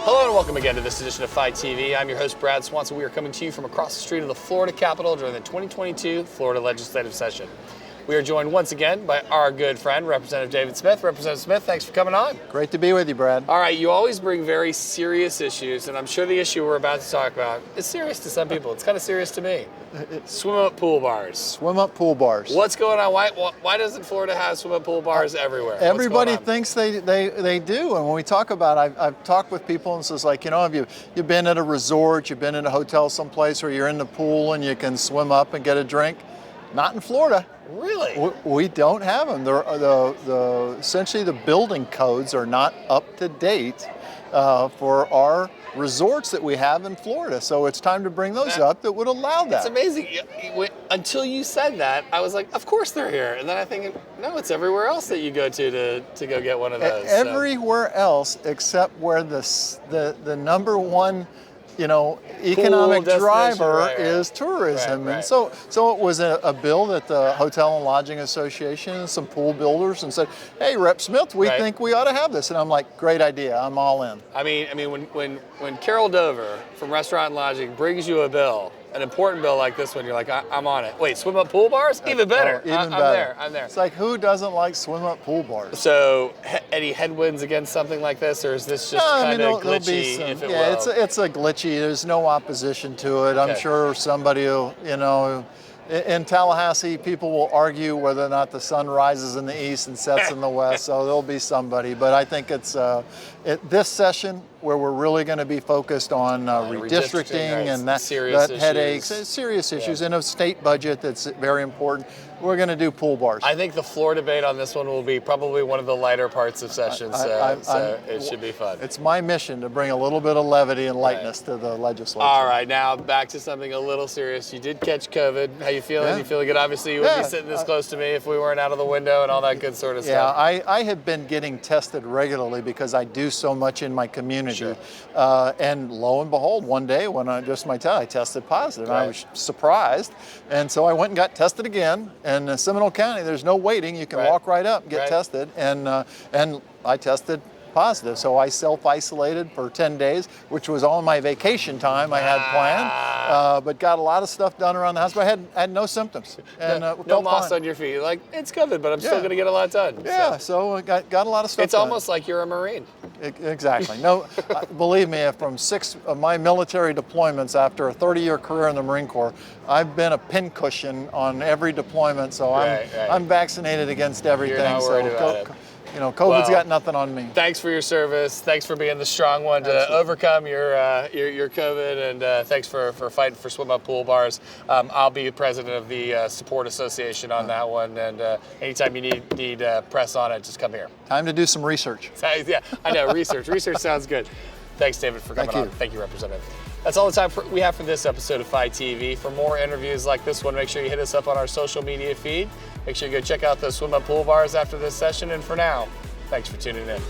Hello and welcome again to this edition of Fight TV. I'm your host, Brad Swanson. We are coming to you from across the street of the Florida Capitol during the 2022 Florida legislative session. We are joined once again by our good friend, Representative David Smith. Representative Smith, thanks for coming on. Great to be with you, Brad. All right, you always bring very serious issues, and I'm sure the issue we're about to talk about is serious to some people. It's kind of serious to me. Swim-up pool bars. Swim-up pool bars. What's going on? Why doesn't Florida have swim-up pool bars everywhere? Everybody thinks they do, and when we talk about it, I've talked with people and says, like, have you've been at a resort, you've been in a hotel someplace where you're in the pool and you can swim up and get a drink? Not in Florida. Really? We don't have them. Essentially the building codes are not up to date for our resorts that we have in Florida. So it's time to bring those up that would allow that. It's amazing. Until you said that, I was like, of course they're here. And then I think, no, it's everywhere else that you go to go get one of those. Everywhere else except where the number one economic driver is tourism. Right. And so it was a bill that the Hotel and Lodging Association and some pool builders and said, hey, Rep Smith, we think we ought to have this. And I'm like, great idea, I'm all in. I mean, when Carol Dover from Restaurant and Lodging brings you a bill, an important bill like this one, you're like, I'm on it. Wait, swim-up pool bars? Even better. Even better. I'm there. It's like, who doesn't like swim-up pool bars? So, any headwinds against something like this, or is this just kind of glitchy, if it will? It's a glitchy. There's no opposition to it. I'm sure somebody will, in Tallahassee, people will argue whether or not the sun rises in the east and sets in the west, so there'll be somebody. But I think it's this session where we're really going to be focused on redistricting and that headaches, serious issues in a state budget that's very important. We're going to do pool bars. I think the floor debate on this one will be probably one of the lighter parts of session, so it should be fun. It's my mission to bring a little bit of levity and lightness to the legislature. All right, now back to something a little serious. You did catch COVID. How you feeling? Yeah. You feeling good? Obviously, you wouldn't be sitting this close to me if we weren't out of the window and all that good sort of stuff. Yeah, I have been getting tested regularly because I do so much in my community. Sure. And lo and behold, one day when I tested positive. Right. I was surprised. And so I went and got tested again. And in Seminole County, there's no waiting. You can walk right up and get tested. And I tested positive. So I self-isolated for 10 days, which was all my vacation time I had planned, but got a lot of stuff done around the house, but I had no symptoms. And no moss on your feet. Like, it's COVID, but I'm still going to get a lot done. Yeah, so I got a lot of stuff It's almost like you're a Marine. Exactly. No, believe me, from 6 of my military deployments after a 30-year career in the Marine Corps, I've been a pincushion on every deployment, so I'm vaccinated against everything. You're not worried about it. COVID's got nothing on me. Thanks for your service. Thanks for being the strong one to overcome your COVID, and thanks for fighting for swim-up pool bars. I'll be president of the Support Association on that one, and anytime you need press on it, just come here. Time to do some research. Yeah, I know, research. Research sounds good. Thanks, David, for coming on. Thank you, Representative. That's all the time we have for this episode of Fight TV. For more interviews like this one, make sure you hit us up on our social media feed. Make sure you go check out those swim-up pool bars after this session. And for now, thanks for tuning in.